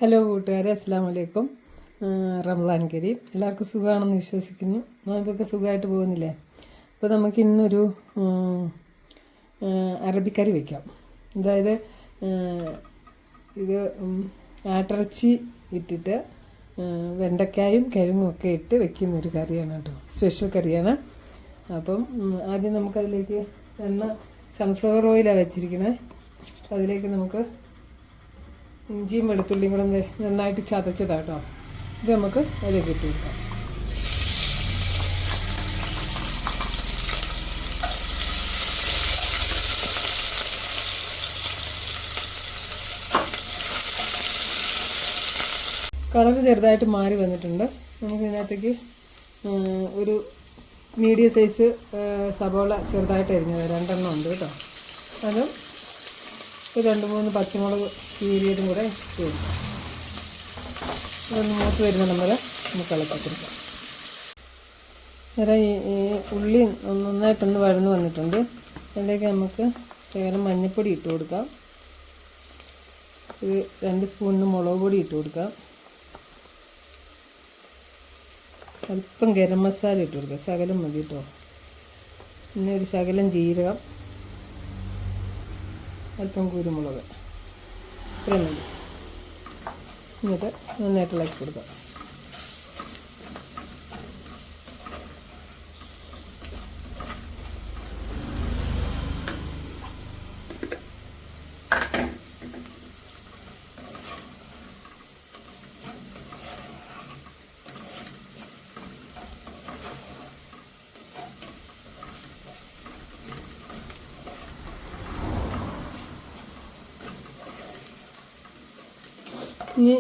Hello കൂട്ടുകാരെ, അസ്സലാമു അലൈക്കും. റമളാൻ കരീം. എല്ലാവർക്കും സുഖമാണെന്ന് വിശ്വസിക്കുന്നു. നമുക്കൊക്കെ സുഖമായിട്ട് പോകുന്നില്ലേ? അപ്പോൾ നമുക്ക് ഇന്നൊരു അറബിക്കറി വയ്ക്കാം. അതായത് ഇത് ആട്ടിറച്ചി ഇട്ടിട്ട് വെണ്ടയ്ക്കായും കിഴങ്ങും ഒക്കെ ഇട്ട് വെക്കുന്നൊരു കറിയാണ് കേട്ടോ. സ്പെഷ്യൽ കറിയാണ്. അപ്പം ആദ്യം നമുക്കതിലേക്ക് സൺഫ്ലവർ ഓയിലാണ് വെച്ചിരിക്കുന്നത്. അതിലേക്ക് നമുക്ക് ഇഞ്ചിയും വെളുത്തുള്ളിയും കൂടെ നന്നായിട്ട് ചതച്ചതാട്ടോ. ഇത് നമുക്ക് അതിലേക്ക് ഇട്ട് കൊടുക്കാം. കളർ ചെറുതായിട്ട് മാറി വന്നിട്ടുണ്ട്. നമുക്ക് ഇതിനകത്തേക്ക് ഒരു മീഡിയം സൈസ് സബോള ചെറുതായിട്ട് അരിഞ്ഞത് 2 എണ്ണം ഉണ്ട് കേട്ടോ. അതും 2-3 പച്ചമുളക് കീറിയതും കൂടെ ഇട്ട് കൊടുക്കാം. ഇതൊന്ന് മൂത്ത് വരുന്ന വരെ നമുക്ക് ഇളക്കിയെടുക്കാം. നേരെ ഈ ഉള്ളി നന്നായിട്ടൊന്ന് വഴന്ന് വന്നിട്ടുണ്ട്. അതിലേക്ക് നമുക്ക് ശകലം മഞ്ഞൾപ്പൊടി ഇട്ട് കൊടുക്കാം. ഒരു 2 സ്പൂണിന് മുളക് പൊടി ഇട്ട് കൊടുക്കാം. അല്പം ഗരം മസാല ഇട്ട് കൊടുക്കുക. ശകലം മതി കേട്ടോ. പിന്നെ ഒരു ശകലം ജീരകം, അല്പം കുരുമുളക്, ഇത്രയും മതി. എന്നിട്ട് നന്നായിട്ട് ഇളക്കി കൊടുക്കാം. ഇനി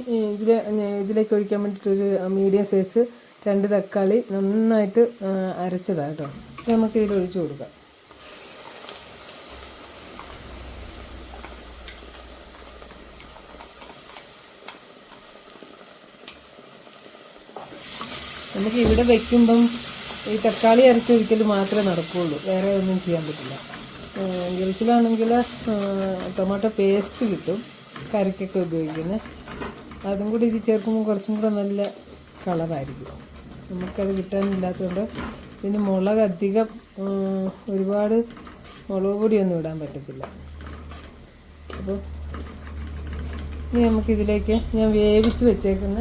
ഇതിലേക്ക് ഒഴിക്കാൻ വേണ്ടിയിട്ടൊരു മീഡിയം സൈസ് 2 തക്കാളി നന്നായിട്ട് അരച്ചതാണ് കേട്ടോ. നമുക്ക് ഇതിൽ ഒഴിച്ചു കൊടുക്കാം. നമുക്ക് ഇവിടെ വയ്ക്കുമ്പം ഈ തക്കാളി അരച്ചൊഴിക്കൽ മാത്രമേ നടക്കുകയുള്ളൂ, വേറെ ഒന്നും ചെയ്യാൻ പറ്റില്ല. ഗൾഫിലാണെങ്കിൽ ടൊമാറ്റോ പേസ്റ്റ് കിട്ടും, കറിക്കൊക്കെ ഉപയോഗിക്കുന്നത്. അതും കൂടി ഇത് ചേർക്കുമ്പോൾ കുറച്ചും കൂടെ നല്ല കളറായിരിക്കും. നമുക്കത് കിട്ടാനില്ലാത്തതുകൊണ്ട് ഇതിന് മുളക് അധികം ഒരുപാട് മുളക് പൊടിയൊന്നും ഇടാൻ പറ്റത്തില്ല. അപ്പോൾ ഇനി നമുക്കിതിലേക്ക് ഞാൻ വേവിച്ച് വെച്ചേക്കുന്ന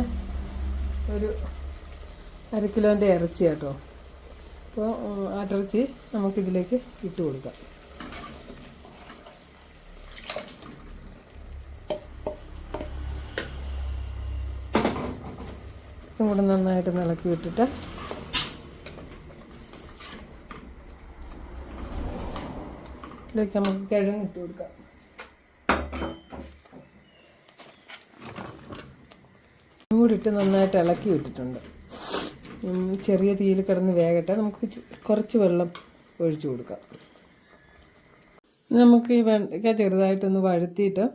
ഒരു 1/2 കിലോൻ്റെ ഇറച്ചി കേട്ടോ. അപ്പോൾ ആട്ടിറച്ചി നമുക്കിതിലേക്ക് ഇട്ട് കൊടുക്കാം. കൂടെ നന്നായിട്ട് ഇളക്കി വിട്ടിട്ട് ഇതിലേക്ക് നമുക്ക് കിഴങ്ങ് ഇട്ട് കൊടുക്കാം. കൂടി ഇട്ട് നന്നായിട്ട് ഇളക്കി വിട്ടിട്ടുണ്ട്. ചെറിയ തീയിൽ കിടന്ന് വേകട്ടെ. നമുക്ക് കുറച്ച് വെള്ളം ഒഴിച്ചു കൊടുക്കാം. നമുക്ക് ഈ വെണ്ടയ്ക്ക ചെറുതായിട്ടൊന്ന് വഴുത്തിയിട്ട്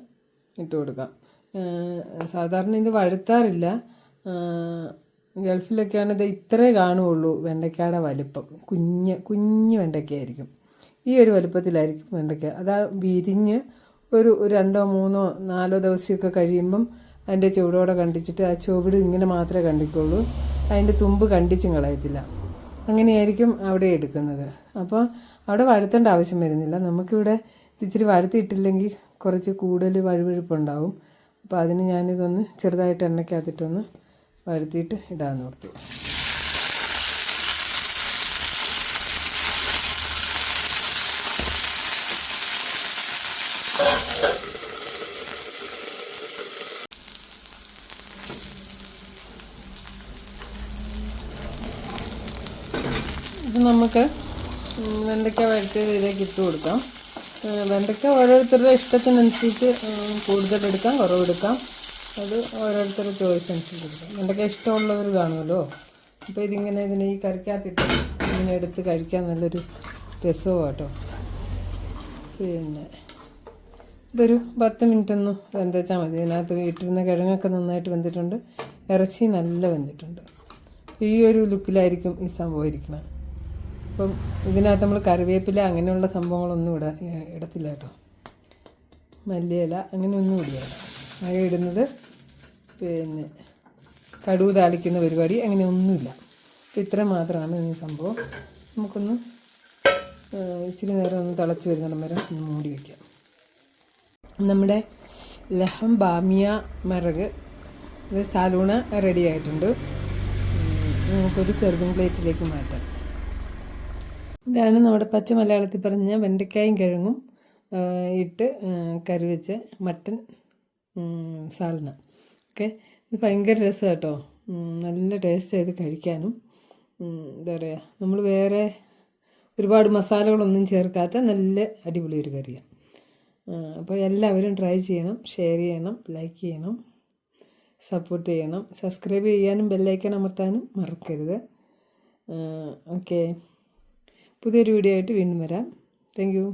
ഇട്ട് കൊടുക്കാം. സാധാരണ ഇത് വഴുത്താറില്ല. ഗൾഫിലൊക്കെയാണ് ഇത് ഇത്രേ കാണുകയുള്ളൂ വെണ്ടയ്ക്കയുടെ വലിപ്പം. കുഞ്ഞ് വെണ്ടയ്ക്കയായിരിക്കും. ഈ ഒരു വലിപ്പത്തിലായിരിക്കും വെണ്ടയ്ക്ക. അതാ വിരിഞ്ഞ് ഒരു 2, 3, 4 ദിവസമൊക്കെ കഴിയുമ്പം അതിൻ്റെ ചുവടോടെ കണ്ടിച്ചിട്ട് ആ ചുവട് ഇങ്ങനെ മാത്രമേ കണ്ടിക്കുള്ളൂ. അതിൻ്റെ തുമ്പ് കണ്ടിച്ചും കളയത്തില്ല. അങ്ങനെയായിരിക്കും അവിടെ എടുക്കുന്നത്. അപ്പോൾ അവിടെ വഴുത്തേണ്ട ആവശ്യം വരുന്നില്ല. നമുക്കിവിടെ ഇച്ചിരി വഴുത്തിയിട്ടില്ലെങ്കിൽ കുറച്ച് കൂടുതൽ വഴുവഴുപ്പുണ്ടാവും. അപ്പോൾ അതിന് ഞാനിതൊന്ന് ചെറുതായിട്ട് എണ്ണയ്ക്കകത്തിട്ടൊന്ന് വഴുത്തിയിട്ട് ഇടാൻ ഓർത്തു. ഇത് നമുക്ക് വെണ്ടയ്ക്ക വഴുത്തിയത് ഇതിലേക്ക് ഇട്ട് കൊടുക്കാം. വെണ്ടയ്ക്ക ഓരോരുത്തരുടെ ഇഷ്ടത്തിനനുസരിച്ച് കൂടുതലെടുക്കാം, കുറവെടുക്കാം. അത് ഓരോരുത്തരുടെ ചോയ്സ് അനുസരിച്ച് എടുക്കാം. വെണ്ടയ്ക്ക ഇഷ്ടമുള്ളവർ കാണുമല്ലോ. അപ്പോൾ ഇതിനെ ഈ കറിക്കകത്തിട്ട് ഇങ്ങനെ എടുത്ത് കഴിക്കാൻ നല്ലൊരു രസവും കേട്ടോ. പിന്നെ ഇതൊരു 10 മിനിറ്റ് ഒന്ന് വെന്തച്ചാൽ മതി. ഇതിനകത്ത് ഇട്ടിരുന്ന കിഴങ്ങൊക്കെ നന്നായിട്ട് വെന്തിട്ടുണ്ട്, ഇറച്ചി നല്ല വെന്തിട്ടുണ്ട്. ഈ ഒരു ലുക്കിലായിരിക്കും ഈ സംഭവം ഇരിക്കണം. അപ്പം ഇതിനകത്ത് നമ്മൾ കറിവേപ്പില അങ്ങനെയുള്ള സംഭവങ്ങളൊന്നും ഇടത്തില്ല കേട്ടോ. മല്ലിയില അങ്ങനെയൊന്നും ഇടുകയില്ല. ആകെ ഇടുന്നത് പിന്നെ കടുക് താളിക്കുന്ന പരിപാടി അങ്ങനെ ഒന്നുമില്ല. അപ്പോൾ ഇത്ര മാത്രമാണ് ഈ സംഭവം. നമുക്കൊന്ന് ഇച്ചിരി നേരം ഒന്ന് തിളച്ച് വരുന്നിടം വരെ ഒന്ന് മൂടി വയ്ക്കാം. നമ്മുടെ ലഹം ബാമിയ മറക് ഇത് സാലൂണ റെഡി ആയിട്ടുണ്ട്. നമുക്കൊരു സെർവിങ് പ്ലേറ്റിലേക്ക് മാറ്റാം. ഇതാണ് നമ്മുടെ പച്ച മലയാളത്തിൽ പറഞ്ഞ വെണ്ടയ്ക്കായും കിഴങ്ങും ഇട്ട് കറി വെച്ച മട്ടൻ സാലന. ഓക്കെ, ഇത് ഭയങ്കര രസമാണ് കേട്ടോ. നല്ല ടേസ്റ്റ് ചെയ്ത് കഴിക്കാനും. എന്താ പറയുക, നമ്മൾ വേറെ ഒരുപാട് മസാലകളൊന്നും ചേർക്കാത്ത നല്ല അടിപൊളി ഒരു കറിയാണ്. അപ്പോൾ എല്ലാവരും ട്രൈ ചെയ്യണം, ഷെയർ ചെയ്യണം, ലൈക്ക് ചെയ്യണം, സപ്പോർട്ട് ചെയ്യണം. സബ്സ്ക്രൈബ് ചെയ്യാനും ബെല്ലൈക്കൺ അമർത്താനും മറക്കരുത്. ഓക്കെ, പുതിയൊരു വീഡിയോ ആയിട്ട് വീണ്ടും വരാം. Thank you.